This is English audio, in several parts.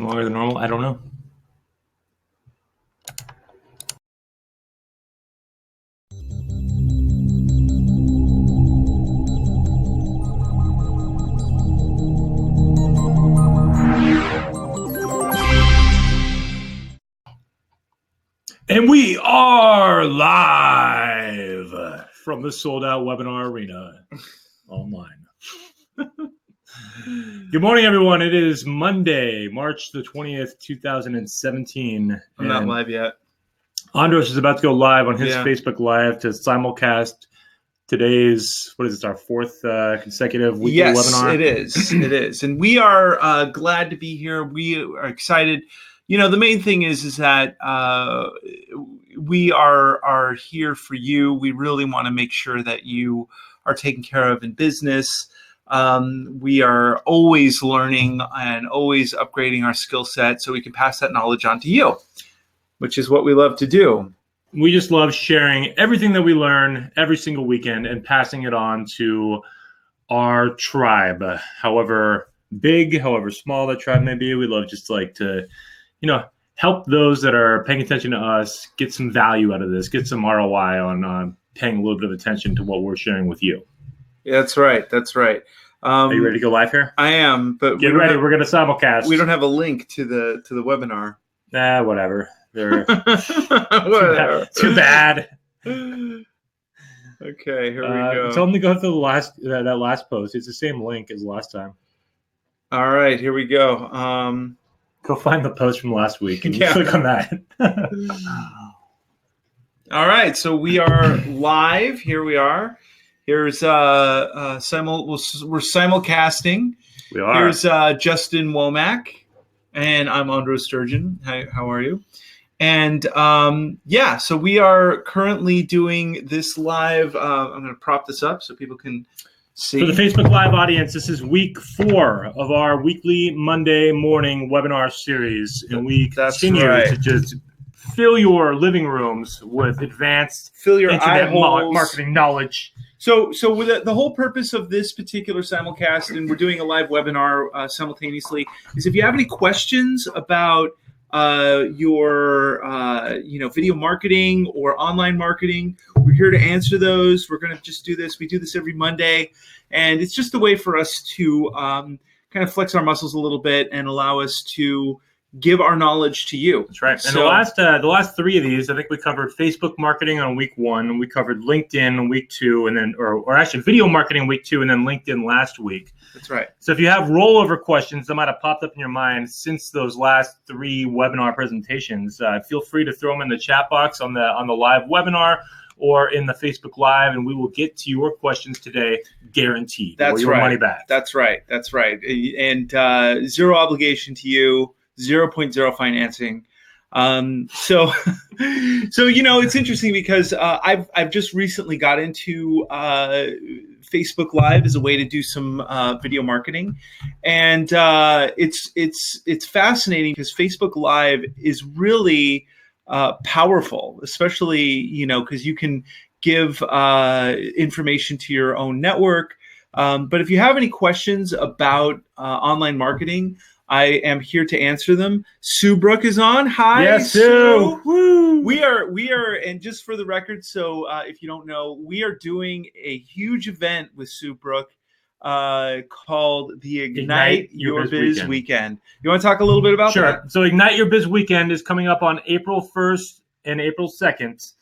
taking longer than normal? I don't know. And we are live from the sold-out webinar arena online. Good morning, everyone. It is Monday, March the 20th, 2017. I'm not live yet. Andros is about to go live on his Facebook Live to simulcast today's, what is this, our fourth consecutive weekly webinar? Yes, it is. And we are glad to be here. We are excited. You know, the main thing is that we are here for you. We really want to make sure that you are taken care of in business. We are always learning and always upgrading our skill set so we can pass that knowledge on to you, which is what we love to do. We just love sharing everything that we learn every single weekend and passing it on to our tribe, however big, however small that tribe may be. We love just like to, you know, help those that are paying attention to us get some value out of this, get some ROI on paying a little bit of attention to what we're sharing with you. Yeah, that's right. That's right. Are you ready to go live here? I am, but get ready. We're going to simulcast. We don't have a link to the webinar. Nah, whatever. Whatever. Too bad. Okay, here we go. Tell them to go to the last that last post. It's the same link as last time. All right, here we go. Go find the post from last week and click on that. All right, so we are live. Here we are. Here's we're simulcasting. We are. Here's Justin Womack, and I'm Andros Sturgeon. How are you? And so we are currently doing this live. I'm going to prop this up so people can see. For the Facebook Live audience, this is week 4 of our weekly Monday morning webinar series, and we continue to just fill your living rooms with advanced internet marketing knowledge. So with the whole purpose of this particular simulcast, and we're doing a live webinar simultaneously, is if you have any questions about your video marketing or online marketing, we're here to answer those. We're going to just do this. We do this every Monday, and it's just a way for us to kind of flex our muscles a little bit and allow us to give our knowledge to you. That's right. And the last 3 of these, I think we covered Facebook marketing on week 1, and we covered LinkedIn on week 2, and then, or actually video marketing week 2, and then LinkedIn last week. That's right. So if you have rollover questions that might have popped up in your mind since those last 3 webinar presentations, feel free to throw them in the chat box on the live webinar or in the Facebook Live, and we will get to your questions today, guaranteed. That's or your money back. That's right. That's right. And zero obligation to you. 0.0 financing. So it's interesting because I've just recently got into Facebook Live as a way to do some video marketing, and it's fascinating because Facebook Live is really powerful, especially because you can give information to your own network. But if you have any questions about online marketing, I am here to answer them. Sue Brook is on. Hi, yes, Sue. Woo. We are, and just for the record, so if you don't know, we are doing a huge event with Sue Brook called the Ignite Your Biz Weekend. You want to talk a little bit about that? Sure. So Ignite Your Biz Weekend is coming up on April 1st and April 2nd.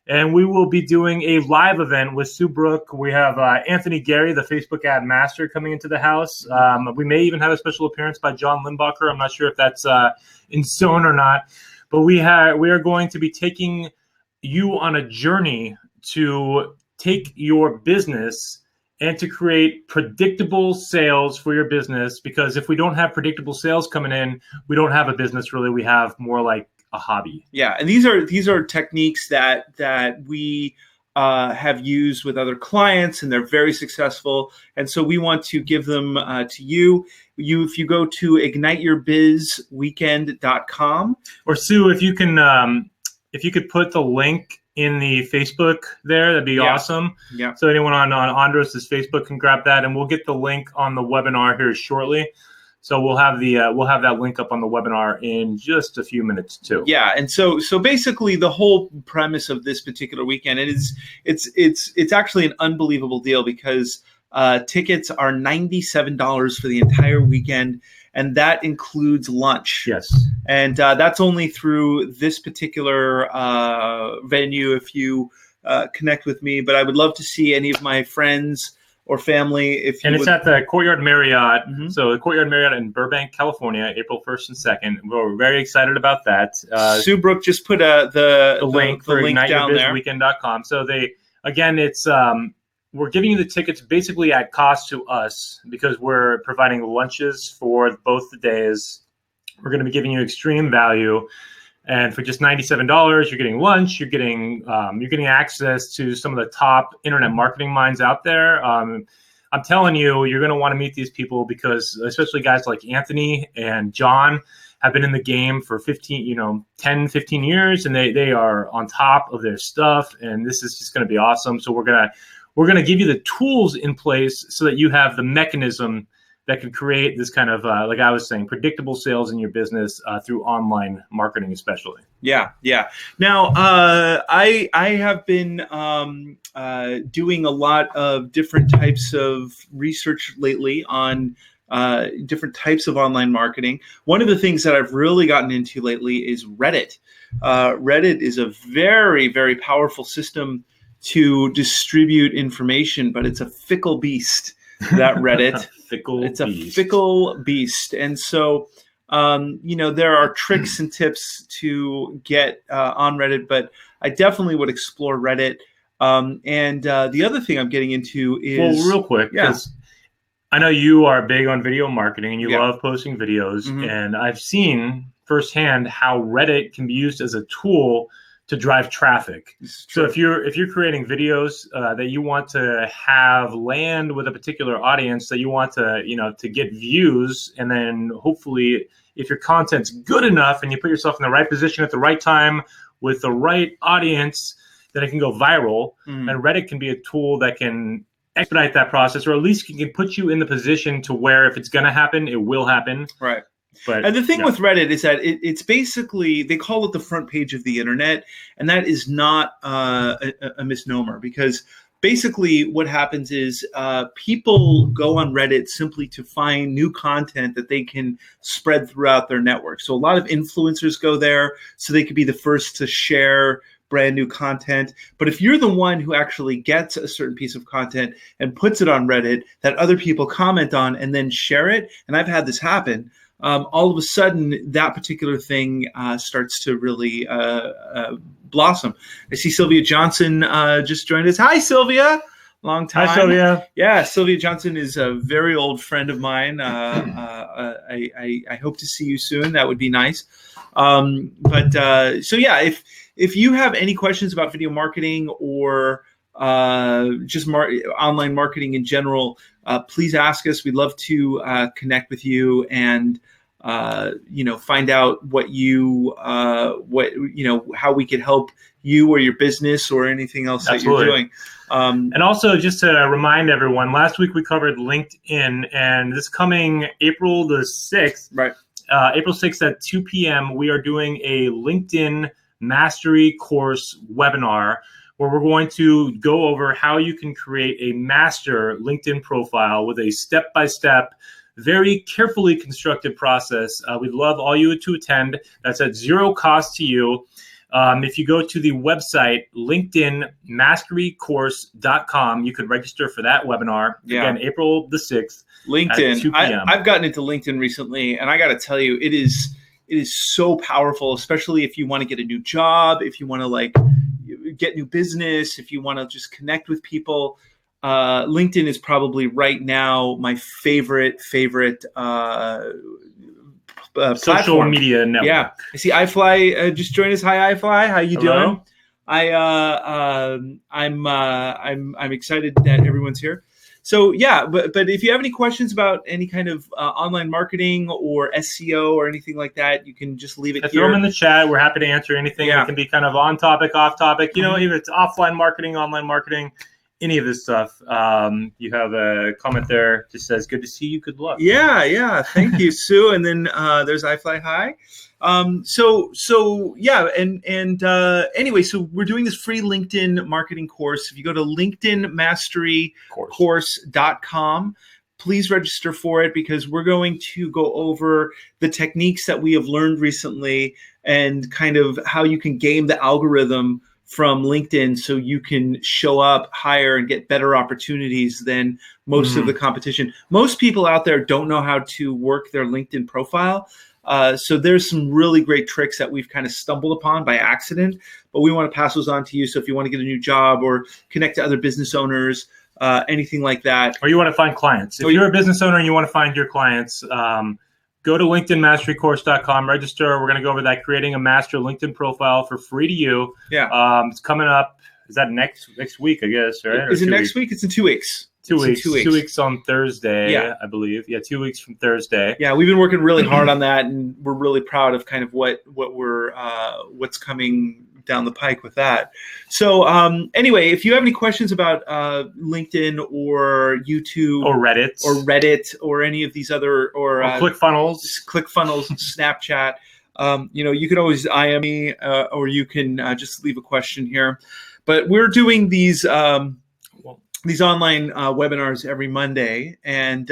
And we will be doing a live event with Sue Brook. We have Anthony Gary, the Facebook ad master, coming into the house. We may even have a special appearance by John Limbacher. I'm not sure if that's in stone or not. But we are going to be taking you on a journey to take your business and to create predictable sales for your business. Because if we don't have predictable sales coming in, we don't have a business really. We have more like a hobby. Yeah, and these are techniques that we have used with other clients, and they're very successful. And so we want to give them to you. If you go to igniteyourbizweekend.com, or Sue, if you could put the link in the Facebook there, that'd be awesome. Yeah. So anyone on Andros's Facebook can grab that, and we'll get the link on the webinar here shortly. So we'll have that link up on the webinar in just a few minutes too. Yeah, and so basically the whole premise of this particular weekend it's actually an unbelievable deal because tickets are $97 for the entire weekend, and that includes lunch. Yes, and that's only through this particular venue if you connect with me. But I would love to see any of my friends or family. It's at the Courtyard Marriott. Mm-hmm. So the Courtyard Marriott in Burbank, California, April 1st and 2nd. We're very excited about that. Sue Brooke just put the link for down there. IgniteYourBizWeekend.com. So it's we're giving you the tickets basically at cost to us because we're providing lunches for both the days. We're going to be giving you extreme value. And for just $97, you're getting lunch. You're getting access to some of the top internet marketing minds out there. I'm telling you, you're going to want to meet these people because, especially guys like Anthony and John, have been in the game for 10, 15 years, and they are on top of their stuff. And this is just going to be awesome. So we're gonna give you the tools in place so that you have the mechanism that can create this kind of, like I was saying, predictable sales in your business through online marketing, especially. Yeah. Now, I have been doing a lot of different types of research lately on different types of online marketing. One of the things that I've really gotten into lately is Reddit. Reddit is a very, very powerful system to distribute information, but it's a fickle beast. That Reddit, a fickle beast, and so there are tricks and tips to get on Reddit, but I definitely would explore Reddit. And the other thing I'm getting into is real quick, because I know you are big on video marketing and you love posting videos, and I've seen firsthand how Reddit can be used as a tool to drive traffic. So if you're creating videos that you want to have land with a particular audience that you want to get views, and then hopefully if your content's good enough and you put yourself in the right position at the right time with the right audience, then it can go viral. And Reddit can be a tool that can expedite that process, or at least can put you in the position to where if it's going to happen, it will happen. Right. And the thing with Reddit is that it's basically, they call it the front page of the internet, and that is not a misnomer, because basically what happens is people go on Reddit simply to find new content that they can spread throughout their network. So a lot of influencers go there so they could be the first to share brand new content. But if you're the one who actually gets a certain piece of content and puts it on Reddit that other people comment on and then share it, and I've had this happen, all of a sudden that particular thing starts to really blossom. I see Sylvia Johnson just joined us. Hi, Sylvia. Long time. Hi, Sylvia. Yeah, Sylvia Johnson is a very old friend of mine. I hope to see you soon. That would be nice. If you have any questions about video marketing or just online marketing in general, please ask us. We'd love to connect with you and find out how we could help you or your business or anything else that you're doing. And also, just to remind everyone, last week we covered LinkedIn, and this coming April the 6th, right? April 6th at 2 p.m., we are doing a LinkedIn Mastery course webinar where we're going to go over how you can create a master LinkedIn profile with a step-by-step, very carefully constructed process. We'd love all you to attend. That's at zero cost to you. If you go to the website, LinkedInMasteryCourse.com, you can register for that webinar. Yeah. Again, April the 6th. LinkedIn. At 2 p.m. I've gotten into LinkedIn recently, and I got to tell you, it is so powerful, especially if you want to get a new job, if you want to get new business, if you want to just connect with people. LinkedIn is probably right now my favorite social platform. Media network. Yeah, I see iFly just joined us. Hi, iFly. How you doing? I'm excited that everyone's here. So but if you have any questions about any kind of online marketing or SEO or anything like that, you can just leave it here. Throw them in the chat. We're happy to answer anything. Yeah. It can be kind of on topic, off topic. Even if it's offline marketing, online marketing, any of this stuff, you have a comment there that says, "Good to see you. Good luck." Yeah. Thank you, Sue. And then there's I Fly High. Anyway, so we're doing this free LinkedIn marketing course. If you go to LinkedInMasteryCourse.com, please register for it, because we're going to go over the techniques that we have learned recently and kind of how you can game the algorithm from LinkedIn so you can show up higher and get better opportunities than most of the competition. Most people out there don't know how to work their LinkedIn profile. So there's some really great tricks that we've kind of stumbled upon by accident, but we want to pass those on to you. So if you want to get a new job or connect to other business owners, anything like that. Or you want to find clients. If you're a business owner and you want to find your clients, go to LinkedInMasteryCourse.com, register. We're going to go over that, creating a master LinkedIn profile for free to you. Yeah. It's coming up. Is that next week, I guess, right? Is it next week? It's in 2 weeks. 2 weeks. 2 weeks on Thursday, I believe. Yeah, 2 weeks from Thursday. Yeah, we've been working really hard on that, and we're really proud of kind of what's coming down the pike with that. So anyway, if you have any questions about LinkedIn or YouTube or Reddit or any of these other or ClickFunnels, Snapchat, you can always IM me or you can just leave a question here. But we're doing these online webinars every Monday, and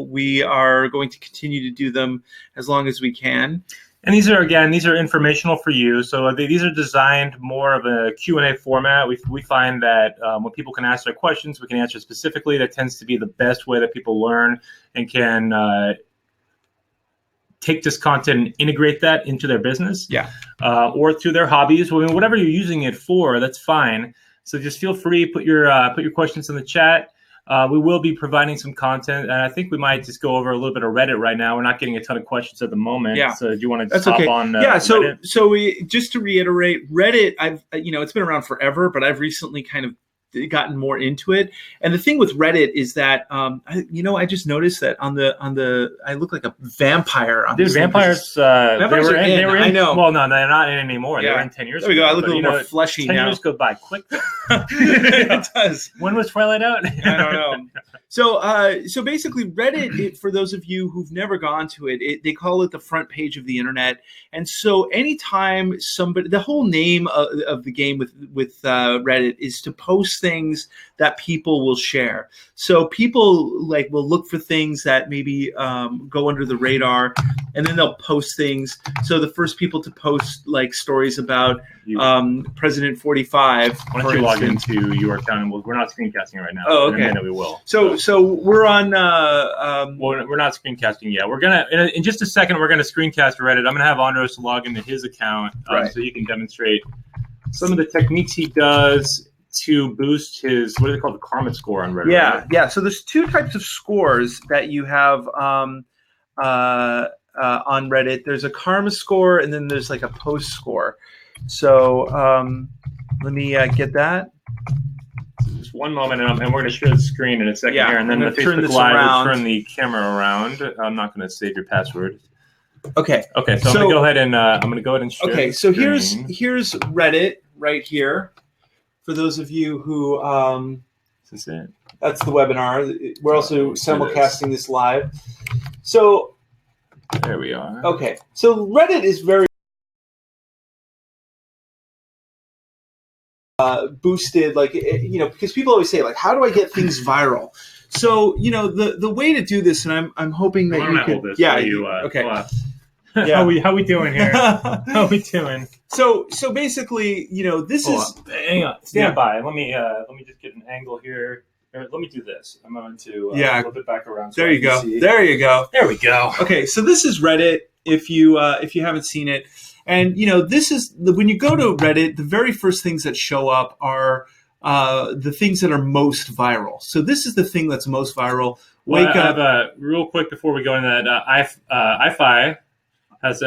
we are going to continue to do them as long as we can. And these are informational for you. So these are designed more of a Q&A format. We find that when people can ask their questions, we can answer specifically. That tends to be the best way that people learn and can take this content and integrate that into their business, or to their hobbies. I mean, whatever you're using it for, that's fine. So just feel free, put your questions in the chat. We will be providing some content, and I think we might just go over a little bit of Reddit right now. We're not getting a ton of questions at the moment. Yeah. So do you want to just hop on Reddit? So just to reiterate, Reddit, it's been around forever, but I've recently kind of gotten more into it. And the thing with Reddit is that I just noticed that on the I look like a vampire on this. Vampires were in. I know. Well, no, they're not in anymore. They were in 10 years ago. There we go. I look a little more fleshy 10 now. 10 years go by quick. It does. When was Twilight out? I don't know. So basically, Reddit, for those of you who've never gone to it, they call it the front page of the internet. And so anytime the whole name of the game with Reddit is to post things that people will share. So people will look for things that maybe go under the radar, and then they'll post things. So the first people to post stories about President 45. Why don't you log into your account? We're not screencasting right now. Oh, okay. In a minute we will. So we're on. We're not screencasting yet. We're gonna in just a second. We're gonna screencast Reddit. I'm gonna have Andros log into his account so he can demonstrate some of the techniques he does to boost his, what do they call, the karma score on Reddit? Yeah. So there's two types of scores that you have on Reddit. There's a karma score, and then there's a post score. So let me get that. Just one moment, and we're going to share the screen in a second here, and then the Facebook Live will turn the camera around. I'm not going to save your password. Okay. So I'm going to go ahead and share. Okay. So here's Reddit right here. For those of you who, is this it? That's the webinar. We're also simulcasting this live. So there we are. Okay. So Reddit is very boosted, because people always say, how do I get things viral? So, the way to do this, and I'm hoping that you can. Okay. Yeah. How we doing here? How we doing? So basically, this is. Hang on. Stand by. Let me just get an angle here. Let me do this. I'm going to flip it back around. There you go. There you go. There we go. Okay, so this is Reddit. If you haven't seen it, and this is when you go to Reddit, the very first things that show up are the things that are most viral. So this is the thing that's most viral. I have real quick before we go into that. iFly has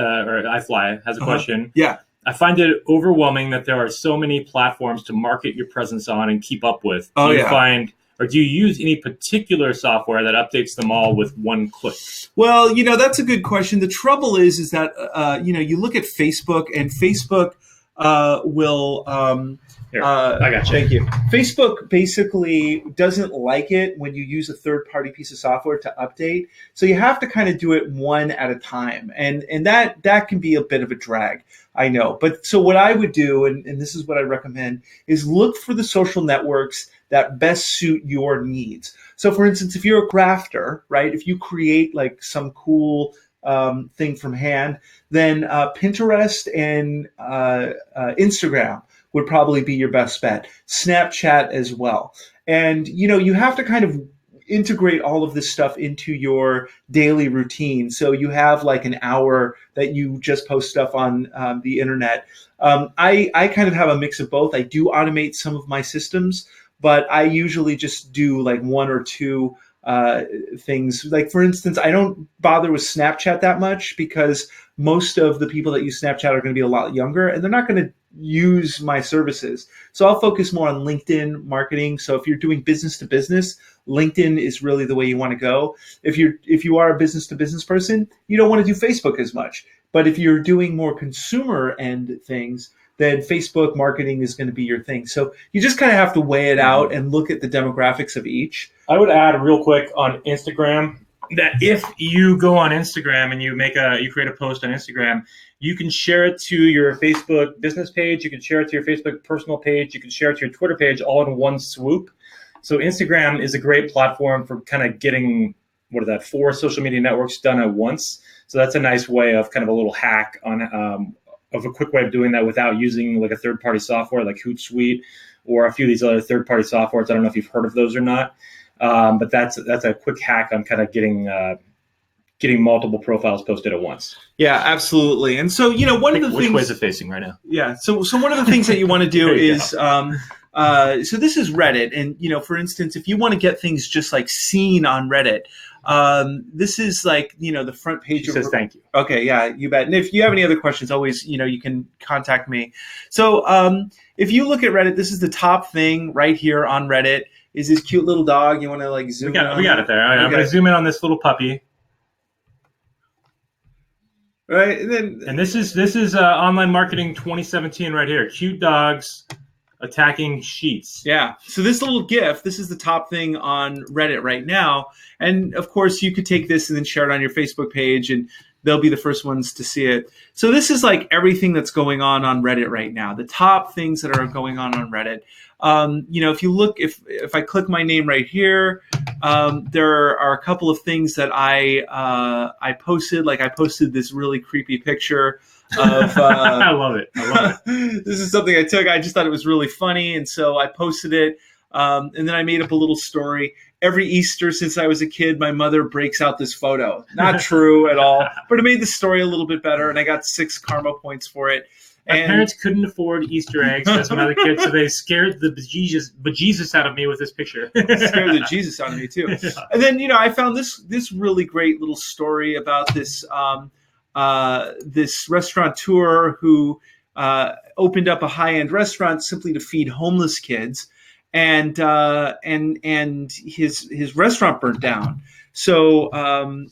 a question. Yeah. I find it overwhelming that there are so many platforms to market your presence on and keep up with. Do you use any particular software that updates them all with one click? Well, that's a good question. The trouble is that, you look at Facebook, and Facebook will. Here, I got you. Thank you. Facebook basically doesn't like it when you use a third-party piece of software to update. So you have to kind of do it one at a time, and that can be a bit of a drag. I know, but so what I would do, and this is what I recommend, is look for the social networks that best suit your needs. So, for instance, if you're a crafter, right? If you create like some cool thing from hand, then Pinterest and Instagram would probably be your best bet. Snapchat as well. And, you have to kind of integrate all of this stuff into your daily routine. So you have like an hour that you just post stuff on the internet. I kind of have a mix of both. I do automate some of my systems, but I usually just do like one or two things. Like, for instance, I don't bother with Snapchat that much because most of the people that use Snapchat are going to be a lot younger and they're not going to use my services. So I'll focus more on LinkedIn marketing. So if you're doing business to business, LinkedIn is really the way you want to go. If you are a business to business person, you don't want to do Facebook as much. But if you're doing more consumer end things, then Facebook marketing is going to be your thing. So you just kind of have to weigh it out and look at the demographics of each. I would add real quick on Instagram that if you go on Instagram and you create a post on Instagram, you can share it to your Facebook business page, you can share it to your Facebook personal page, you can share it to your Twitter page all in one swoop. So Instagram is a great platform for kind of getting 4 social media networks done at once. So that's a nice way of kind of a little hack on of a quick way of doing that without using like a third-party software like Hootsuite or a few of these other third-party softwares. I don't know if you've heard of those or not, but that's a quick hack on kind of getting multiple profiles posted at once. Yeah, absolutely. And so, one of the things... Which way is it facing right now? Yeah. So one of the things that you want to do is... so this is Reddit. And, for instance, if you want to get things just like seen on Reddit, this is like, the front page. She says thank you. Okay. Yeah, you bet. And if you have any other questions, always, you can contact me. So if you look at Reddit, this is the top thing right here on Reddit is this cute little dog. You want to like zoom in? We got it there. All right, I'm going to zoom in on this little puppy. Right. And this is online marketing 2017 right here. Cute dogs attacking sheets. Yeah. So this little GIF, this is the top thing on Reddit right now. And of course, you could take this and then share it on your Facebook page, and they'll be the first ones to see it. So this is like everything that's going on Reddit right now. The top things that are going on Reddit. If you look, if I click my name right here, there are a couple of things that I posted. Like I posted this really creepy picture of I love it. This is something I took. I just thought it was really funny, and so I posted it. And then I made up a little story. Every Easter since I was a kid, my mother breaks out this photo. Not true at all, but it made the story a little bit better, and I got 6 karma points for it. My parents couldn't afford Easter eggs as when I was a kid, so they scared the bejesus out of me with this picture. Scared the Jesus out of me too. Yeah. And then I found this really great little story about this this restaurateur who opened up a high-end restaurant simply to feed homeless kids, and his restaurant burnt down. So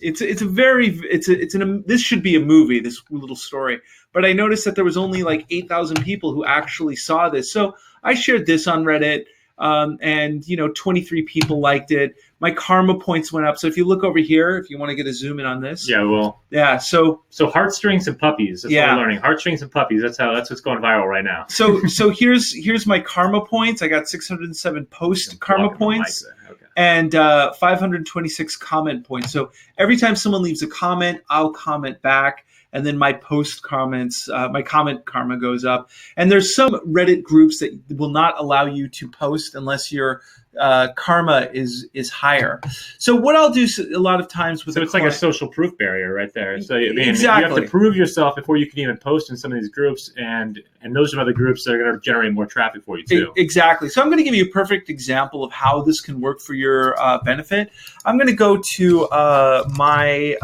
this should be a movie, this little story. But I noticed that there was only like 8,000 people who actually saw this. So I shared this on Reddit, and 23 people liked it. My karma points went up. So if you look over here, if you want to get a zoom in on this. Yeah, well. Yeah, so heartstrings and puppies. That's what we're learning. Heartstrings and puppies. That's what's going viral right now. So here's my karma points. I got 607 post karma points. Okay. And 526 comment points. So every time someone leaves a comment, I'll comment back. And then my post comments, my comment karma goes up. And there's some Reddit groups that will not allow you to post unless your karma is higher. So what I'll do a lot of times with it's like a social proof barrier right there. So exactly. You have to prove yourself before you can even post in some of these groups, and those are other groups that are going to generate more traffic for you too. Exactly. So I'm going to give you a perfect example of how this can work for your benefit. I'm going to go to my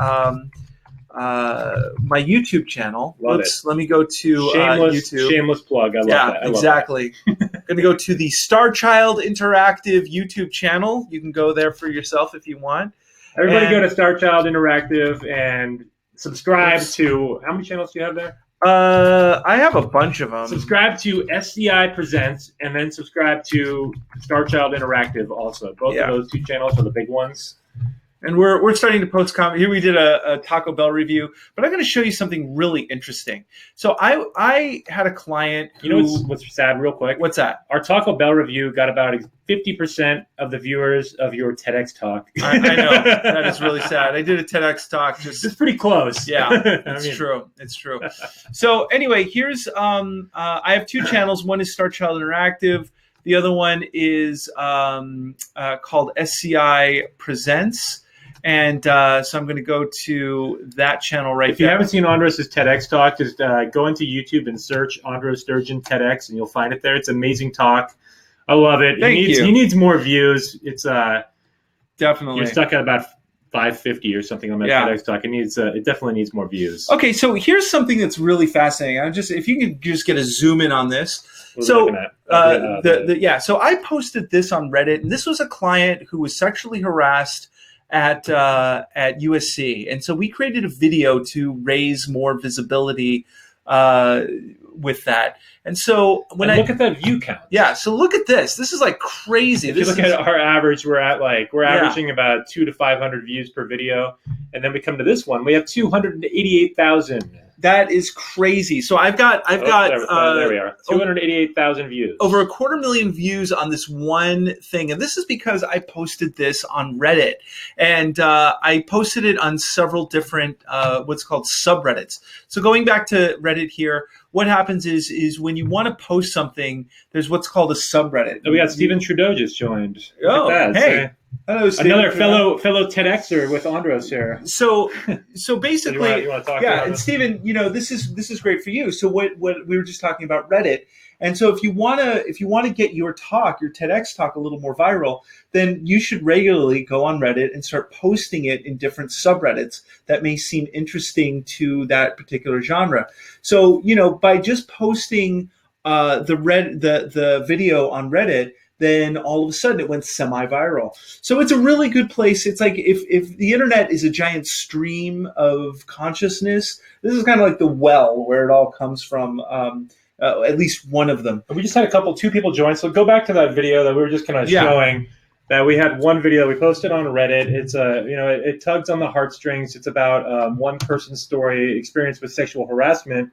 YouTube channel. Let me go to YouTube. Shameless plug. I love that. Exactly. I'm going to go to the Star Child Interactive YouTube channel. You can go there for yourself if you want. Everybody go to Star Child Interactive and subscribe to, how many channels do you have there? I have a bunch of them. Subscribe to SCI Presents, and then subscribe to Star Child Interactive also. Both of those 2 channels are the big ones. And we're starting to post comment. Here we did a Taco Bell review, but I'm going to show you something really interesting. So I had a client who, you know what's sad, real quick? What's that? Our Taco Bell review got about 50% of the viewers of your TEDx talk. I know. That is really sad. I did a TEDx talk. It's pretty close. Yeah, it's true. It's true. So anyway, here's I have 2 channels. One is Star Child Interactive. The other one is called SCI Presents. And so I'm going to go to that channel right there. If you haven't seen Andros' TEDx talk, just go into YouTube and search Andros Sturgeon TEDx, and you'll find it there. It's an amazing talk. I love it. He needs more views. It's definitely. You're stuck at about 550 or something on that TEDx talk. It definully needs more views. Okay, so here's something that's really fascinating. If you could just get a zoom in on this. So I posted this on Reddit, and this was a client who was sexually harassed at USC, and so we created a video to raise more visibility with that. And so look at that view count. Yeah, so look at this. This is like crazy. If you look at our average, we're averaging about 200 to 500 views per video, and then we come to this one, we have 288,000. That is crazy. So I've got there we are. 288,000 views. Over 250,000 views on this one thing. And this is because I posted this on Reddit. And I posted it on several different what's called subreddits. So going back to Reddit here, what happens is when you want to post something, there's what's called a subreddit. Oh, we got Stephen Trudeau just joined. Look at that. Hey. Hello, Stephen. Another fellow TEDxer with Andros here. So basically, you want to talk yeah. about And this? Stephen, this is great for you. So what we were just talking about Reddit, and so if you wanna get your TEDx talk a little more viral, then you should regularly go on Reddit and start posting it in different subreddits that may seem interesting to that particular genre. So by just posting the video on Reddit, then all of a sudden it went semi-viral. So it's a really good place. It's like if the internet is a giant stream of consciousness, this is kind of like the well where it all comes from, at least one of them. We just had 2 people join. So go back to that video that we were just kind of showing. That we had one video we posted on Reddit. It's it tugs on the heartstrings. It's about one person's story, experience with sexual harassment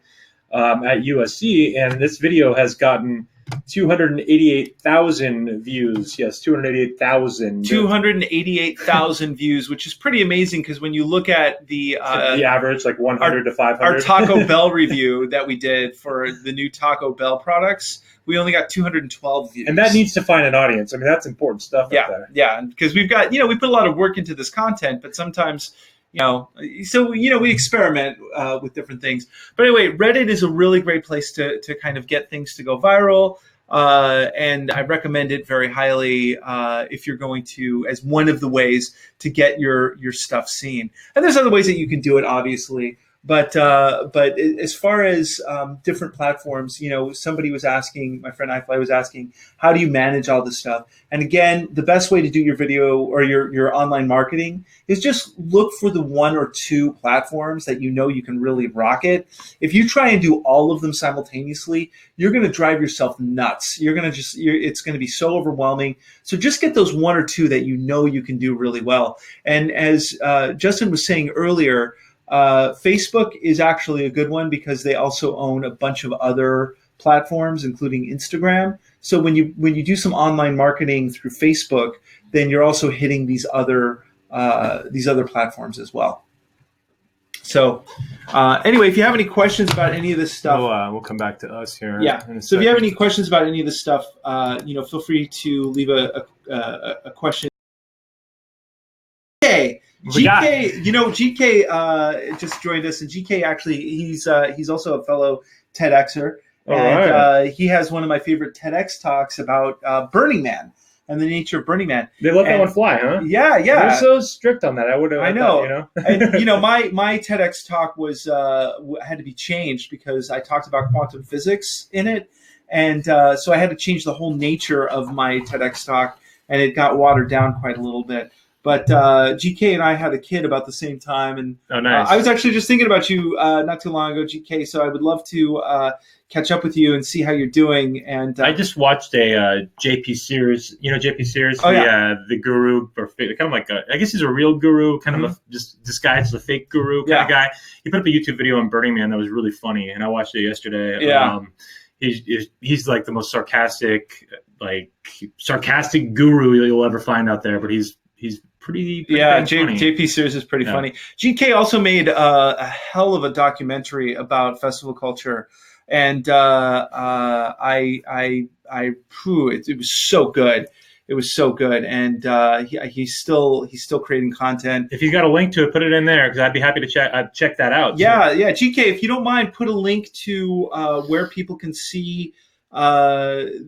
at USC, and this video has gotten 288,000 views. Yes, 288,000. 288,000 views, which is pretty amazing because when you look at the average, like 100 to 500. Our Taco Bell review that we did for the new Taco Bell products, we only got 212 views. And that needs to find an audience. I mean, that's important stuff up there. Yeah, because we've got, we put a lot of work into this content, but sometimes, we experiment with different things. But anyway, Reddit is a really great place to kind of get things to go viral. And I recommend it very highly if you're going to, as one of the ways to get your stuff seen. And there's other ways that you can do it, obviously. But as far as different platforms, somebody was asking, my friend iFly was asking, how do you manage all this stuff? And again, the best way to do your video or your online marketing is just look for the 1 or 2 platforms that you can really rock it. If you try and do all of them simultaneously, you're going to drive yourself nuts. It's going to be so overwhelming. So just get those 1 or 2 that you can do really well. And as Justin was saying earlier, Facebook is actually a good one because they also own a bunch of other platforms, including Instagram. So when you do some online marketing through Facebook, then you're also hitting these other platforms as well. So anyway, if you have any questions about any of this stuff, we'll come back to us here. Yeah. So if you have any questions about any of this stuff, feel free to leave a question. GK, GK just joined us, and GK actually he's also a fellow TEDxer, and he has one of my favorite TEDx talks about Burning Man and the nature of Burning Man. They let that one fly, huh? Yeah. They're so strict on that. I know. And my TEDx talk was had to be changed because I talked about quantum physics in it, and so I had to change the whole nature of my TEDx talk, and it got watered down quite a little bit. But GK and I had a kid about the same time, and oh, nice. I was actually just thinking about you not too long ago, GK. So I would love to catch up with you and see how you're doing. And I just watched a JP Sears. You know JP Sears, the guru, or kind of like I guess he's a real guru, kind of just disguised as a fake guru kind of guy. He put up a YouTube video on Burning Man that was really funny, and I watched it yesterday. Yeah. He's like the most sarcastic guru you'll ever find out there, but he's pretty funny. JP Sears is pretty funny. GK also made a hell of a documentary about festival culture, and it was so good. It was so good, and he's still creating content. If you got a link to it, put it in there because I'd be happy to check that out. Yeah. GK, if you don't mind, put a link to where people can see the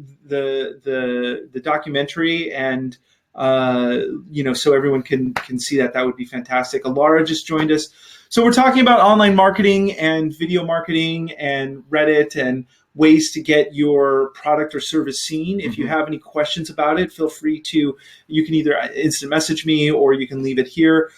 documentary, and so everyone can see that. That would be fantastic. Alara just joined us. So we're talking about online marketing and video marketing and Reddit and ways to get your product or service seen. If you have any questions about it, feel free to, you can either instant message me or you can leave it here.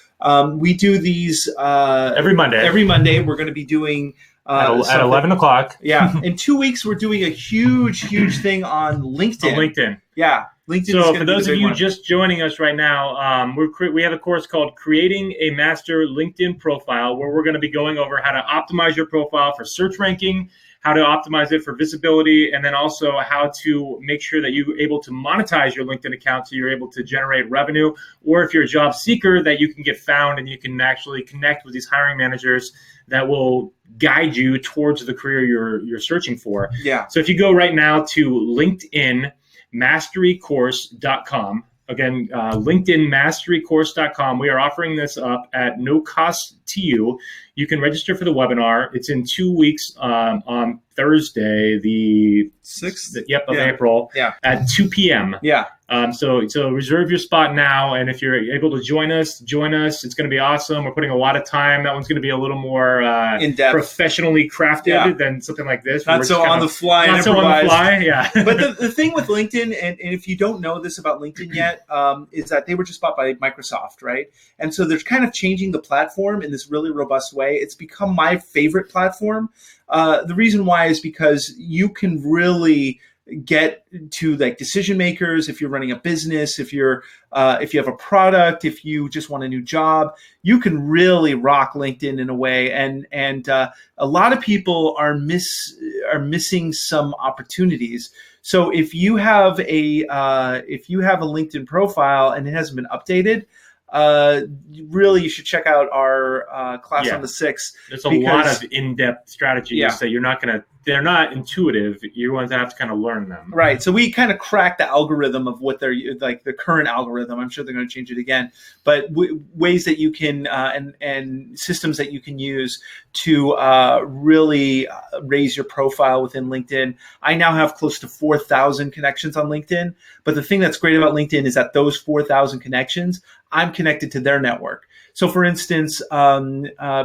We do these every Monday. Every Monday we're going to be doing at 11 o'clock. Yeah. In 2 weeks, we're doing a huge thing on LinkedIn. On LinkedIn. Yeah. LinkedIn. So for those of you just joining us right now, we have a course called Creating a Master LinkedIn Profile, where we're going to be going over how to optimize your profile for search ranking, how to optimize it for visibility, and then also how to make sure that you're able to monetize your LinkedIn account so you're able to generate revenue, or if you're a job seeker, that you can get found and you can actually connect with these hiring managers that will guide you towards the career you're searching for. Yeah. So if you go right now to LinkedInMasteryCourse.com, again, LinkedInMasteryCourse.com, we are offering this up at no cost to you. You can register for the webinar. It's in 2 weeks on Thursday, the 6th of April at 2 p.m. Yeah. So reserve your spot now, and if you're able to join us. It's going to be awesome. We're putting a lot of time. That one's going to be a little more in-depth, professionally crafted than something like this. Not so on the fly. Not so on the fly, yeah. But the thing with LinkedIn, and if you don't know this about LinkedIn yet, is that they were just bought by Microsoft, right? And so they're kind of changing the platform in this really robust way. It's become my favorite platform. The reason why is because you can really get to like decision makers. If you're running a business, if you have a product, if you just want a new job, you can really rock LinkedIn in a way. And a lot of people are missing some opportunities. So if you have a LinkedIn profile and it hasn't been updated, really you should check out our class on the 6th. There's a lot of in-depth strategies that they're not intuitive. You're going to have to kind of learn them. Right. So we kind of cracked the algorithm of what they're like, the current algorithm. I'm sure they're going to change it again, but ways that you can and systems that you can use to really raise your profile within LinkedIn. I now have close to 4,000 connections on LinkedIn. But the thing that's great about LinkedIn is that those 4,000 connections, I'm connected to their network. So, for instance,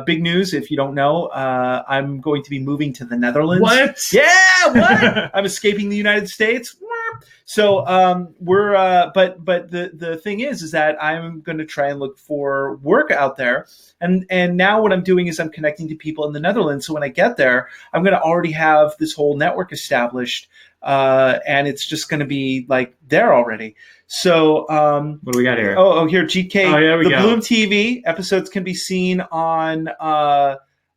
big news, if you don't know, I'm going to be moving to the Netherlands. What? Yeah, what? I'm escaping the United States. So but the thing is that I'm going to try and look for work out there. And now what I'm doing is I'm connecting to people in the Netherlands. So when I get there, I'm going to already have this whole network established. And it's just going to be like there already. So what do we got here? Oh, here, GK. Oh, yeah, the Bloom TV episodes can be seen on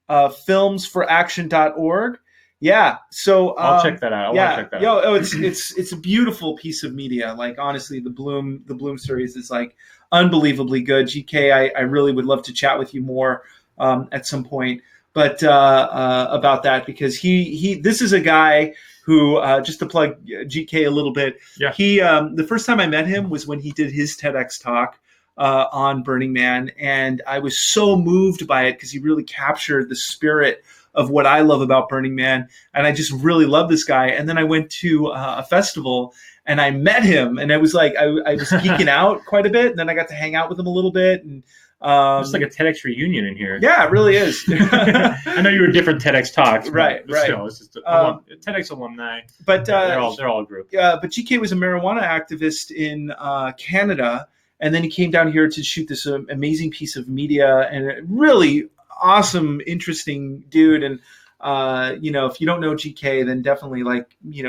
filmsforaction.org. Yeah, so I'll check that out. I want to check that out. It's a beautiful piece of media. Like honestly, the Bloom series is like unbelievably good. GK, I really would love to chat with you more at some point, but about that, because this is a guy who, just to plug GK a little bit, he the first time I met him was when he did his TEDx talk on Burning Man, and I was so moved by it because he really captured the spirit of what I love about Burning Man, and I just really love this guy. And then I went to a festival and I met him, and I was like, I was geeking out quite a bit, and then I got to hang out with him a little bit, and it's like a TEDx reunion in here. Yeah, it really is. I know you were different TEDx talks, right? Still, it's just TEDx alumni. But they're all a group. But GK was a marijuana activist in Canada, and then he came down here to shoot this amazing piece of media, and a really awesome, interesting dude. And if you don't know GK, then definitely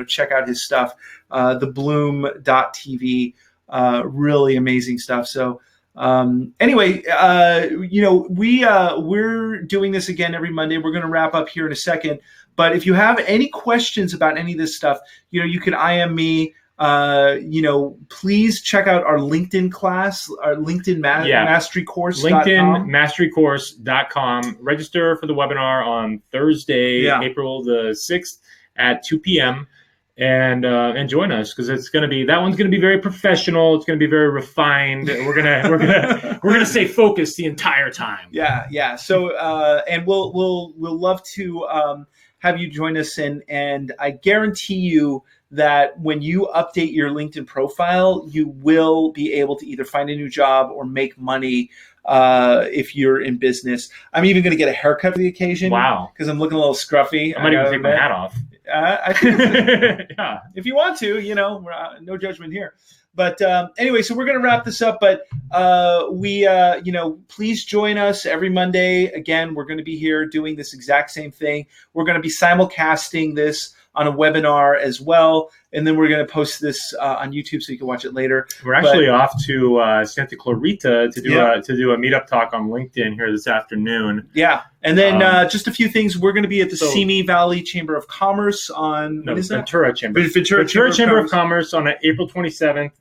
check out his stuff. thebloom.tv, really amazing stuff. So anyway, we're doing this again every Monday. We're going to wrap up here in a second. But if you have any questions about any of this stuff, you can IM me. Please check out our LinkedIn class, our LinkedIn mastery course. LinkedInmasterycourse.com. Register for the webinar on Thursday, April the 6th at 2 p.m. And join us, because that one's gonna be very professional. It's gonna be very refined. We're gonna stay focused the entire time. Yeah. So and we'll love to have you join us, and I guarantee you that when you update your LinkedIn profile, you will be able to either find a new job or make money if you're in business. I'm even going to get a haircut for the occasion. Wow. Because I'm looking a little scruffy. I might even take my hat off. I think yeah. If you want to, no judgment here. But anyway, so we're going to wrap this up. But please join us every Monday. Again, we're going to be here doing this exact same thing. We're going to be simulcasting this on a webinar as well, and then we're going to post this on YouTube so you can watch it later. We're actually off to Santa Clarita to do a meetup talk on LinkedIn here this afternoon. Yeah, and then just a few things. We're going to be at the Simi Valley Chamber of Commerce on Ventura Chamber. Ventura Chamber of Commerce on April 27th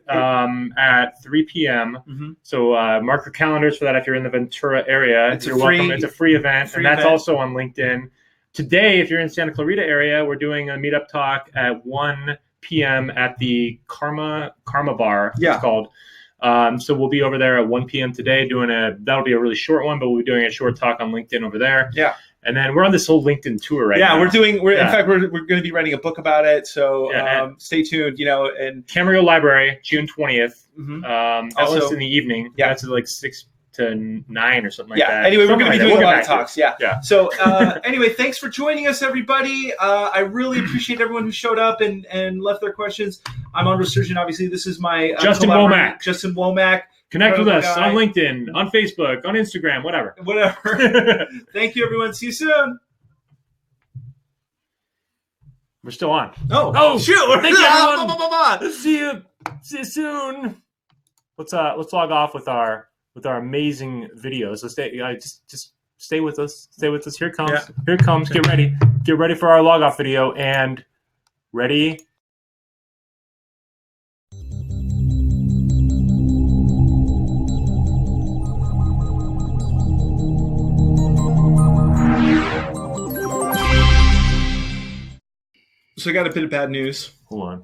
at 3 p.m. Mm-hmm. So mark your calendars for that if you're in the Ventura area. You're welcome. It's a free event, and that's also on LinkedIn. Today, if you're in Santa Clarita area, we're doing a meetup talk at 1 p.m. at the Karma Bar. Yeah. It's called. So we'll be over there at 1 p.m. today that'll be a really short one, but we'll be doing a short talk on LinkedIn over there. Yeah. And then we're on this whole LinkedIn tour right now. In fact, we're going to be writing a book about it. So stay tuned, and Camarillo Library, June 20th. Mm-hmm. That one's in the evening. Yeah. That's at 6 to 9 or something like that. Anyway, we're going to be doing a lot of talks. Yeah. So anyway, thanks for joining us, everybody. I really appreciate everyone who showed up and left their questions. I'm Andros Sturgeon. Obviously, this is my Justin Womack. Justin Womack. Connect with us on LinkedIn, on Facebook, on Instagram, whatever. Thank you, everyone. See you soon. We're still on. Oh shoot! Thank you, everyone. See you soon. Let's log off with our amazing videos. So stay, just stay with us. Stay with us. Here it comes. Yeah. Here it comes. Get ready. Get ready for our log off video. And ready. So I got a bit of bad news. Hold on.